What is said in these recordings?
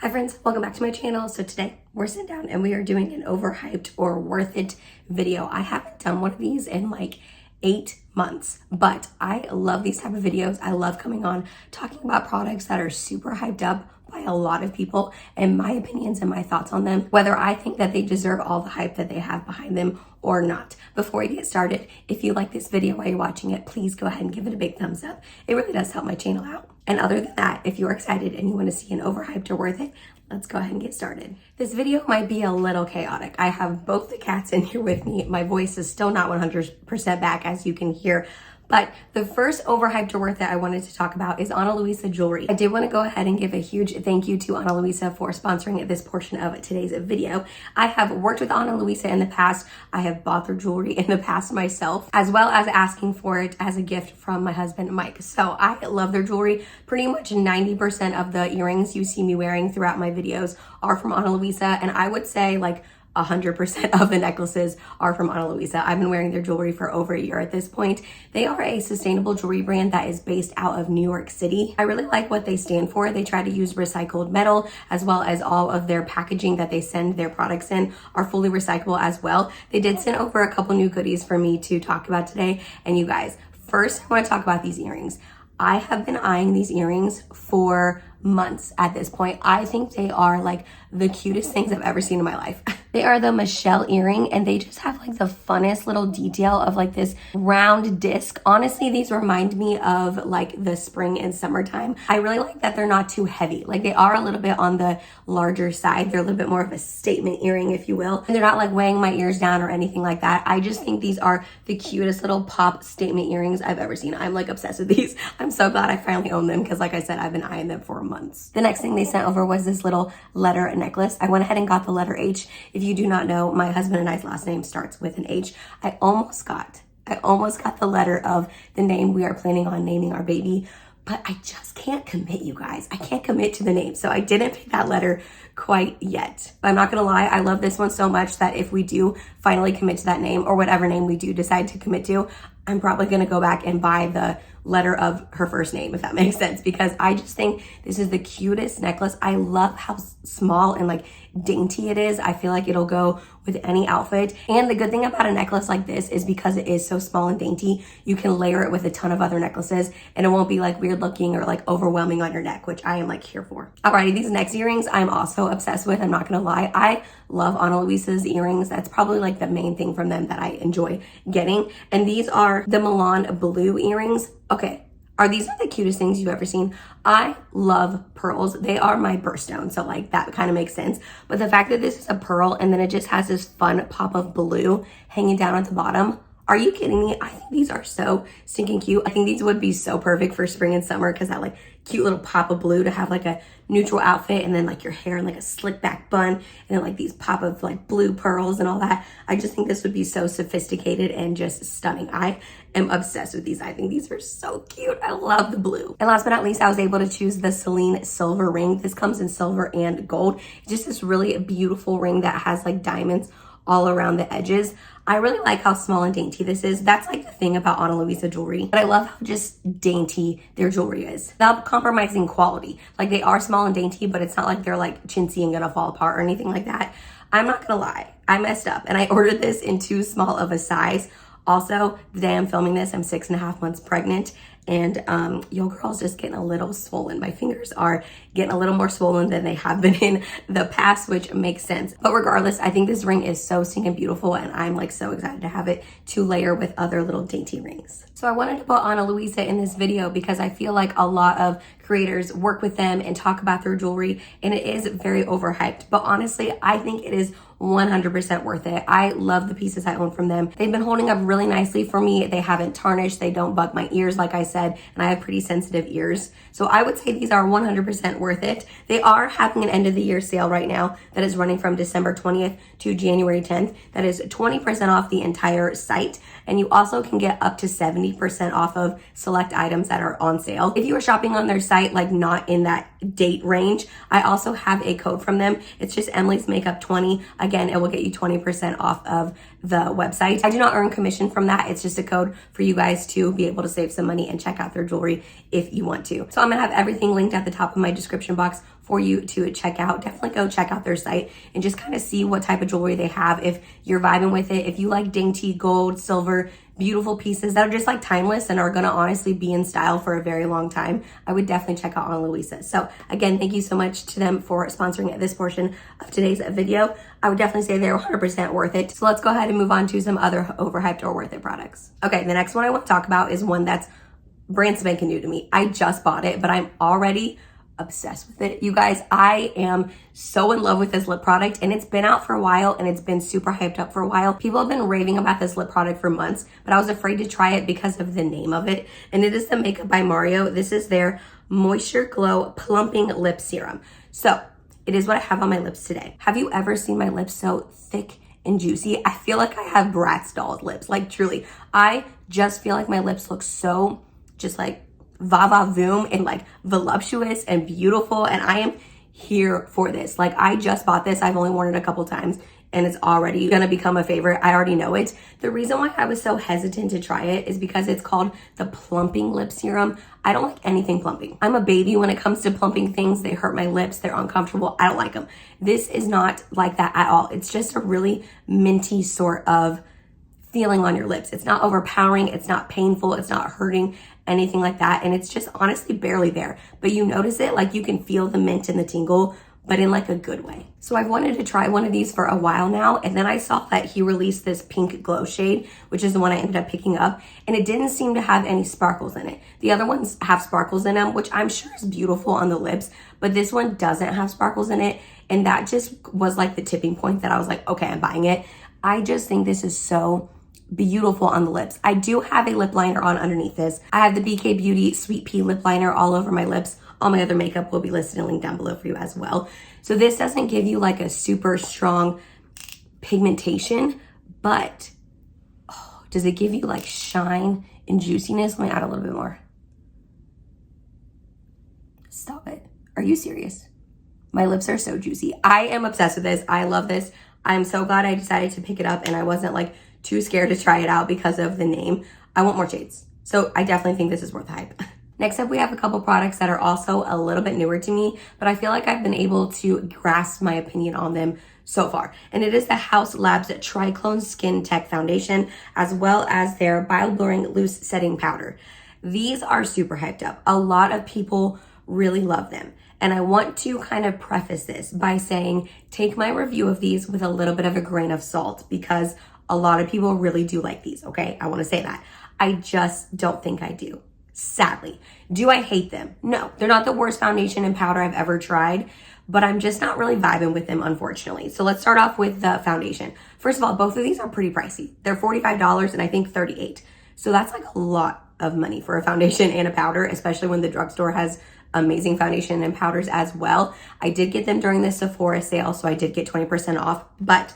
Hi friends, welcome back to my channel. So today we're sitting down and we are doing an overhyped or worth it video. I haven't done one of these in like 8 months, but I love these type of videos. I love coming on talking about products that are super hyped up by a lot of people and my opinions and my thoughts on them, whether I think that they deserve all the hype that they have behind them or not. Before we get started, if you like this video while you're watching it, please go ahead and give it a big thumbs up. It really does help my channel out. And other than that, if you're excited and you want to see an overhyped or worth it, let's go ahead and get started. This video might be a little chaotic. I have both the cats in here with me. My voice is still not 100% back, as you can hear. But the first overhyped or worth it I wanted to talk about is Ana Luisa jewelry. I did want to go ahead and give a huge thank you to Ana Luisa for sponsoring this portion of today's video. I have worked with Ana Luisa in the past. I have bought their jewelry in the past myself, as well as asking for it as a gift from my husband, Mike. So I love their jewelry. Pretty much 90% of the earrings you see me wearing throughout my videos are from Ana Luisa, and I would say like 100% of the necklaces are from Ana Luisa. I've been wearing their jewelry for over a year at this point. They are a sustainable jewelry brand that is based out of New York City. I really like what they stand for. They try to use recycled metal, as well as all of their packaging that they send their products in are fully recyclable as well. They did send over a couple new goodies for me to talk about today. And you guys, first I want to talk about these earrings. I have been eyeing these earrings for months at this point. I think they are like the cutest things I've ever seen in my life. They are the Michelle earring, and they just have like the funnest little detail of like this round disc. Honestly, these remind me of like the spring and summertime. I really like that they're not too heavy. Like they are a little bit on the larger side. They're a little bit more of a statement earring, if you will. And they're not like weighing my ears down or anything like that. I just think these are the cutest little pop statement earrings I've ever seen. I'm like obsessed with these. I'm so glad I finally own them because like I said, I've been eyeing them for months. The next thing they sent over was this little letter necklace. I went ahead and got the letter H. If you do not know, my husband and I's last name starts with an H. I almost got the letter of the name we are planning on naming our baby, but I just can't commit, you guys. I can't commit to the name, so I didn't pick that letter quite yet. But I'm not gonna lie, I love this one so much that if we do finally commit to that name, or whatever name we do decide to commit to, I'm probably gonna go back and buy the letter of her first name, if that makes sense, because I just think this is the cutest necklace. I love how small and like dainty it is. I feel like it'll go with any outfit. And the good thing about a necklace like this is because it is so small and dainty, you can layer it with a ton of other necklaces and it won't be like weird looking or like overwhelming on your neck, which I am like here for. Alrighty, these next earrings I'm also obsessed with. I'm not gonna lie. I love Ana Luisa's earrings. That's probably like the main thing from them that I enjoy getting. And these are the Milan blue earrings. Okay, are these the cutest things you've ever seen? I love pearls. They are my birthstone, so like that kind of makes sense. But the fact that this is a pearl and then it just has this fun pop of blue hanging down at the bottom, are you kidding me? I think these are so stinking cute. I think these would be so perfect for spring and summer because that like cute little pop of blue to have like a neutral outfit and then like your hair in like a slick back bun and then like these pop of like blue pearls and all that. I just think this would be so sophisticated and just stunning. I am obsessed with these. I think these are so cute. I love the blue. And last but not least, I was able to choose the Celine silver ring. This comes in silver and gold. It's just this really beautiful ring that has like diamonds all around the edges. I really like how small and dainty this is. That's like the thing about Ana Luisa jewelry. But I love how just dainty their jewelry is without compromising quality. Like they are small and dainty, but it's not like they're like chintzy and gonna fall apart or anything like that. I'm not gonna lie, I messed up and I ordered this in too small of a size. Also, the day I'm filming this, I'm 6.5 months pregnant and your girl's just getting a little swollen. My fingers are getting a little more swollen than they have been in the past, which makes sense. But regardless, I think this ring is so stinking beautiful and I'm like so excited to have it to layer with other little dainty rings. So I wanted to put Ana Luisa in this video because I feel like a lot of creators work with them and talk about their jewelry and it is very overhyped. But honestly, I think it is 100% worth it. I love the pieces I own from them. They've been holding up really nicely for me. They haven't tarnished. They don't bug my ears, like I said, and I have pretty sensitive ears. So I would say these are 100% worth it. They are having an end of the year sale right now that is running from December 20th to January 10th. That is 20% off the entire site. And you also can get up to 70% off of select items that are on sale. If you are shopping on their site, like not in that date range, I also have a code from them. It's just Emily's Makeup 20. Again, it will get you 20% off of the website. I do not earn commission from that. It's just a code for you guys to be able to save some money and check out their jewelry if you want to. So I'm gonna have everything linked at the top of my description box for you to check out. Definitely go check out their site and just kind of see what type of jewelry they have. If you're vibing with it, if you like dainty gold, silver, beautiful pieces that are just like timeless and are gonna honestly be in style for a very long time, I would definitely check out Ana Luisa. So again, thank you so much to them for sponsoring this portion of today's video. I would definitely say they're 100% worth it. So let's go ahead and move on to some other overhyped or worth it products. Okay, the next one I want to talk about is one that's brand spanking new to me. I just bought it, but I'm already obsessed with it. You guys, I am so in love with this lip product, and it's been out for a while and it's been super hyped up for a while. People have been raving about this lip product for months, but I was afraid to try it because of the name of it. And it is the Makeup by Mario. This is their Moisture Glow Plumping Lip Serum. So it is what I have on my lips today. Have you ever seen my lips so thick and juicy? I feel like I have Bratz doll's lips. Like truly, I just feel like my lips look so just like va-va-voom and like voluptuous and beautiful, and I am here for this. Like I just bought this. I've only worn it a couple times and it's already gonna become a favorite. I already know it. The reason why I was so hesitant to try it is because it's called the Plumping Lip Serum. I don't like anything plumping. I'm a baby when it comes to plumping things. They hurt my lips, they're uncomfortable, I don't like them. This is not like that at all. It's just a really minty sort of feeling on your lips. It's not overpowering, it's not painful, it's not hurting, anything like that. And it's just honestly barely there. But you notice it, like you can feel the mint and the tingle, but in like a good way. So I've wanted to try one of these for a while now. And then I saw that he released this pink glow shade, which is the one I ended up picking up. And it didn't seem to have any sparkles in it. The other ones have sparkles in them, which I'm sure is beautiful on the lips, but this one doesn't have sparkles in it. And that just was like the tipping point that I was like, okay, I'm buying it. I just think this is so beautiful on the lips. I do have a lip liner on underneath this. I have the BK Beauty Sweet Pea lip liner all over my lips. All my other makeup will be listed and linked down below for you as well. So this doesn't give you like a super strong pigmentation, but does it give you like shine and juiciness? Let me add a little bit more. Stop it. Are you serious? My lips are so juicy. I am obsessed with this. I love this. I'm so glad I decided to pick it up and I wasn't like too scared to try it out because of the name. I want more shades. So I definitely think this is worth the hype. Next up, we have a couple products that are also a little bit newer to me, but I feel like I've been able to grasp my opinion on them so far. And it is the Haus Labs Triclone Skin Tech Foundation, as well as their Bio-Blurring Loose Setting Powder. These are super hyped up. A lot of people really love them. And I want to kind of preface this by saying, take my review of these with a little bit of a grain of salt, because a lot of people really do like these, okay? I wanna say that. I just don't think I do, sadly. Do I hate them? No, they're not the worst foundation and powder I've ever tried, but I'm just not really vibing with them, unfortunately. So let's start off with the foundation. First of all, both of these are pretty pricey. They're $45 and I think $38. So that's like a lot of money for a foundation and a powder, especially when the drugstore has amazing foundation and powders as well. I did get them during the Sephora sale, so I did get 20% off, but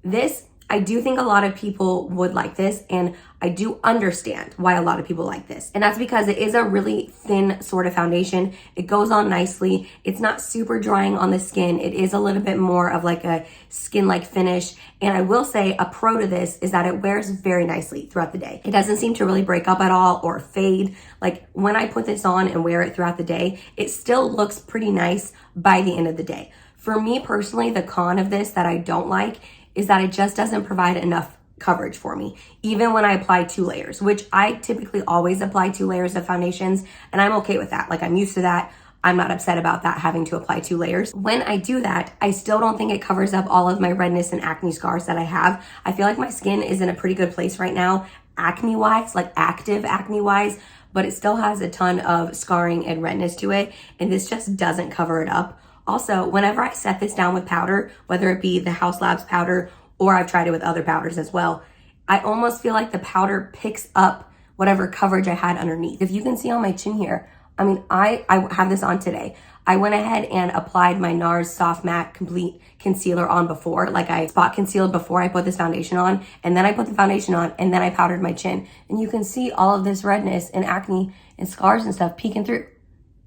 this, I do think a lot of people would like this, and I do understand why a lot of people like this. And that's because it is a really thin sort of foundation. It goes on nicely. It's not super drying on the skin. It is a little bit more of like a skin-like finish. And I will say a pro to this is that it wears very nicely throughout the day. It doesn't seem to really break up at all or fade. Like when I put this on and wear it throughout the day, it still looks pretty nice by the end of the day. For me personally, the con of this that I don't like is that it just doesn't provide enough coverage for me, even when I apply 2 layers, which I typically always apply 2 layers of foundations, and I'm okay with that. Like I'm used to that. I'm not upset about that, having to apply 2 layers. When I do that, I still don't think it covers up all of my redness and acne scars that I have. I feel like my skin is in a pretty good place right now, acne-wise, like active acne-wise, but it still has a ton of scarring and redness to it, and this just doesn't cover it up. Also, whenever I set this down with powder, whether it be the Haus Labs powder or I've tried it with other powders as well, I almost feel like the powder picks up whatever coverage I had underneath. If you can see on my chin here, I mean, I have this on today. I went ahead and applied my NARS Soft Matte Complete Concealer on before. Like I spot concealed before I put this foundation on, and then I put the foundation on, and then I powdered my chin. And you can see all of this redness and acne and scars and stuff peeking through,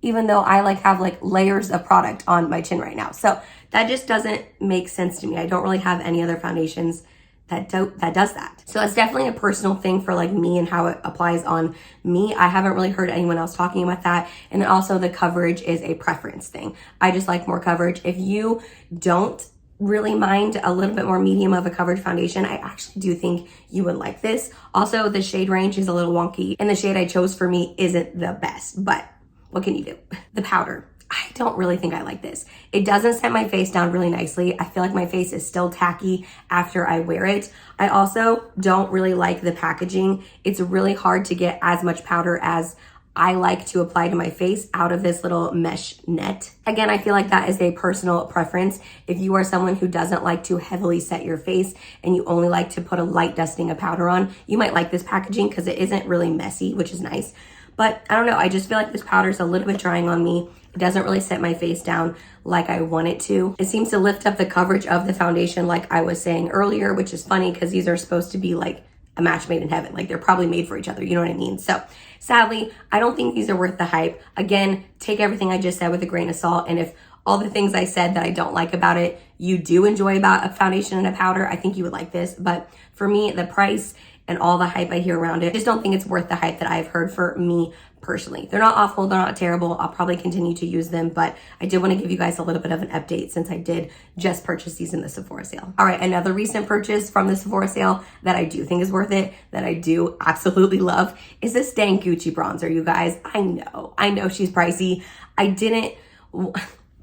even though I have layers of product on my chin right now. So that just doesn't make sense to me. I don't really have any other foundations that does that. So it's definitely a personal thing for like me and how it applies on me. I haven't really heard anyone else talking about that. And then also the coverage is a preference thing. I just like more coverage. If you don't really mind a little bit more medium of a coverage foundation, I actually do think you would like this. Also, the shade range is a little wonky and the shade I chose for me isn't the best, but what can you do? The powder. I don't really think I like this. It doesn't set my face down really nicely. I feel like my face is still tacky after I wear it. I also don't really like the packaging. It's really hard to get as much powder as I like to apply to my face out of this little mesh net. Again, I feel like that is a personal preference. If you are someone who doesn't like to heavily set your face and you only like to put a light dusting of powder on, you might like this packaging because it isn't really messy, which is nice. But I don't know, I just feel like this powder is a little bit drying on me. It doesn't really set my face down like I want it to. It seems to lift up the coverage of the foundation like I was saying earlier, which is funny because these are supposed to be like a match made in heaven. Like they're probably made for each other, you know what I mean? So sadly, I don't think these are worth the hype. Again, take everything I just said with a grain of salt. And if all the things I said that I don't like about it, you do enjoy about a foundation and a powder, I think you would like this. But for me, the price and all the hype I hear around it, I just don't think it's worth the hype that I've heard for me personally. They're not awful, they're not terrible. I'll probably continue to use them, but I did want to give you guys a little bit of an update since I did just purchase these in the Sephora sale. All right, another recent purchase from the Sephora sale that I do think is worth it, that I do absolutely love, is this dang Gucci bronzer, you guys. I know she's pricey.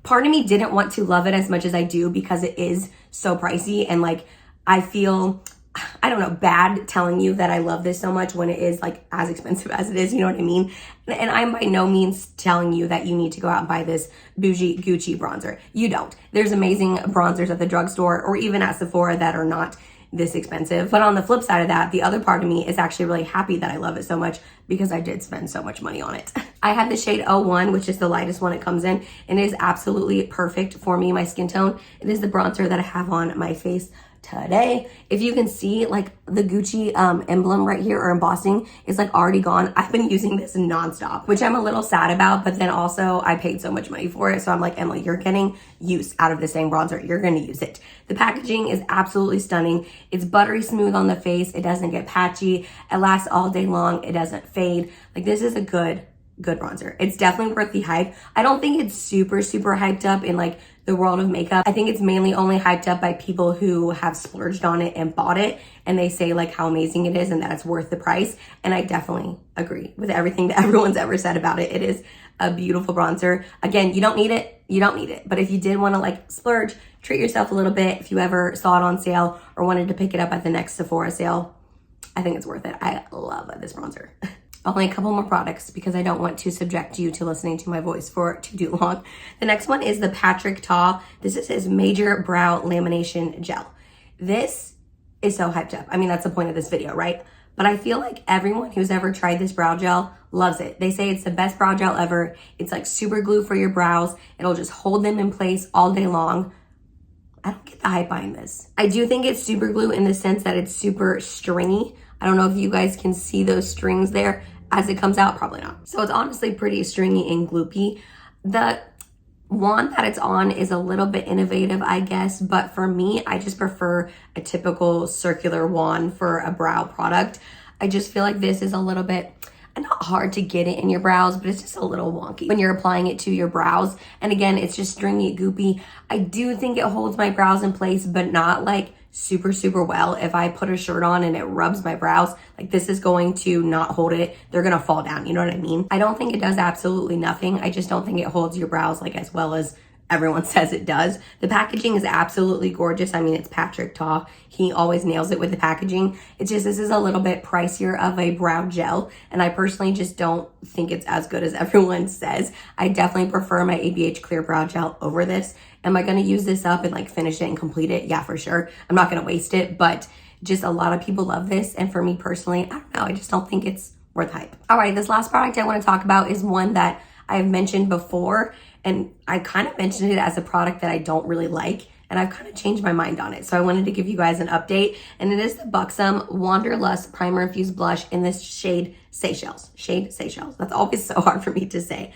Part of me didn't want to love it as much as I do because it is so pricey, and like I feel, I don't know, bad telling you that I love this so much when it is like as expensive as it is, you know what I mean? And I'm by no means telling you that you need to go out and buy this bougie Gucci bronzer. You don't. There's amazing bronzers at the drugstore or even at Sephora that are not this expensive. But on the flip side of that, the other part of me is actually really happy that I love it so much because I did spend so much money on it. I have the shade 01, which is the lightest one it comes in, and it is absolutely perfect for me, my skin tone. It is the bronzer that I have on my face today. If you can see, like the Gucci emblem right here or embossing is like already gone. I've been using this nonstop, which I'm a little sad about, but then also I paid so much money for it. So I'm like, Emily, you're getting use out of this same bronzer. You're going to use it. The packaging is absolutely stunning. It's buttery smooth on the face. It doesn't get patchy. It lasts all day long. It doesn't fade. Like this is a good bronzer. It's definitely worth the hype. I don't think it's super hyped up in like the world of makeup. I think it's mainly only hyped up by people who have splurged on it and bought it, and they say like how amazing it is and that it's worth the price. And I definitely agree with everything that everyone's ever said about it. It is a beautiful bronzer. Again, you don't need it. You don't need it. But if you did want to like splurge, treat yourself a little bit. If you ever saw it on sale or wanted to pick it up at the next Sephora sale, I think it's worth it. I love this bronzer. Only a couple more products because I don't want to subject you to listening to my voice for too long. The next one is the Patrick Ta. This is his Major Brow Lamination Gel. This is so hyped up. I mean, that's the point of this video, right? But I feel like everyone who's ever tried this brow gel loves it. They say it's the best brow gel ever. It's like super glue for your brows. It'll just hold them in place all day long. I don't get the hype behind this. I do think it's super glue in the sense that it's super stringy. I don't know if you guys can see those strings there as it comes out, probably not. So it's honestly pretty stringy and gloopy. The wand that it's on is a little bit innovative, I guess, but for me, I just prefer a typical circular wand for a brow product. I just feel like this is a little bit, not hard to get it in your brows, but it's just a little wonky when you're applying it to your brows. And again, it's just stringy, goopy. I do think it holds my brows in place, but not like super well. If I put a shirt on and it rubs my brows, like this is going to not hold it. They're gonna fall down, you know what I mean? I don't think it does absolutely nothing. I just don't think it holds your brows like as well as everyone says it does. The packaging is absolutely gorgeous. I mean, it's Patrick Ta. He always nails it with the packaging. It's just, this is a little bit pricier of a brow gel, and I personally just don't think it's as good as everyone says. I definitely prefer my ABH Clear Brow Gel over this. Am I gonna use this up and like finish it and complete it? Yeah, for sure. I'm not gonna waste it, but just a lot of people love this. And for me personally, I don't know, I just don't think it's worth hype. All right, this last product I wanna talk about is one that I've mentioned before, and I kind of mentioned it as a product that I don't really like, and I've kind of changed my mind on it. So I wanted to give you guys an update, and it is the Buxom Wanderlust Primer Infused Blush in this shade Seychelles. Shade Seychelles. That's always so hard for me to say.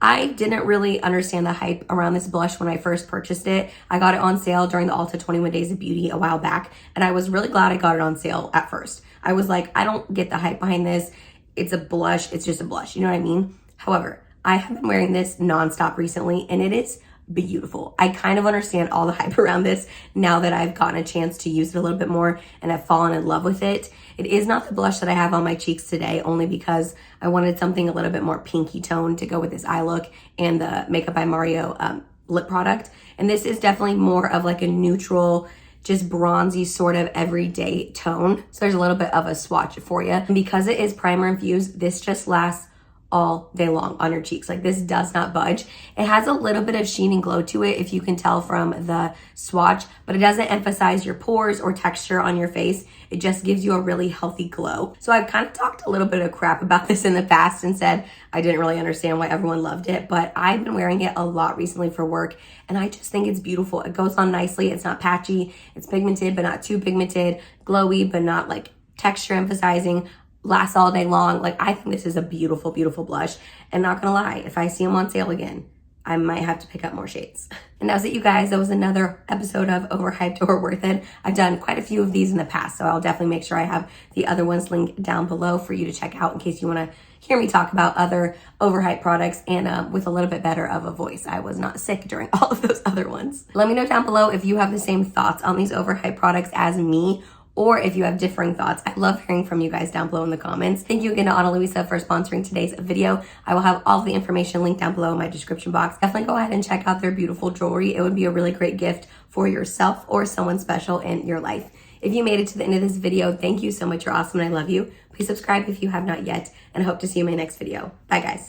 I didn't really understand the hype around this blush when I first purchased it. I got it on sale during the Ulta 21 Days of Beauty a while back, and I was really glad I got it on sale at first. I was like, I don't get the hype behind this. It's a blush. It's just a blush. You know what I mean? However, I have been wearing this nonstop recently, and it is beautiful. I kind of understand all the hype around this now that I've gotten a chance to use it a little bit more and I've fallen in love with it. It is not the blush that I have on my cheeks today, only because I wanted something a little bit more pinky tone to go with this eye look and the Makeup by Mario lip product. And this is definitely more of like a neutral, just bronzy sort of everyday tone. So there's a little bit of a swatch for you. And because it is primer infused, this just lasts all day long on your cheeks. Like, this does not budge. It has a little bit of sheen and glow to it, if you can tell from the swatch, but it doesn't emphasize your pores or texture on your face. It just gives you a really healthy glow. So I've kind of talked a little bit of crap about this in the past and said I didn't really understand why everyone loved it, but I've been wearing it a lot recently for work, and I just think it's beautiful. It goes on nicely. It's not patchy. It's pigmented, but not too pigmented. Glowy, but not like texture emphasizing. Lasts all day long. Like, I think this is a beautiful, beautiful blush. And not gonna lie, if I see them on sale again, I might have to pick up more shades. And that was it, you guys. That was another episode of Overhyped or Worth It. I've done quite a few of these in the past, so I'll definitely make sure I have the other ones linked down below for you to check out in case you wanna hear me talk about other overhyped products and with a little bit better of a voice. I was not sick during all of those other ones. Let me know down below if you have the same thoughts on these overhyped products as me, or if you have differing thoughts. I love hearing from you guys down below in the comments. Thank you again to Ana Luisa for sponsoring today's video. I will have all of the information linked down below in my description box. Definitely go ahead and check out their beautiful jewelry. It would be a really great gift for yourself or someone special in your life. If you made it to the end of this video, thank you so much. You're awesome and I love you. Please subscribe if you have not yet, and I hope to see you in my next video. Bye, guys.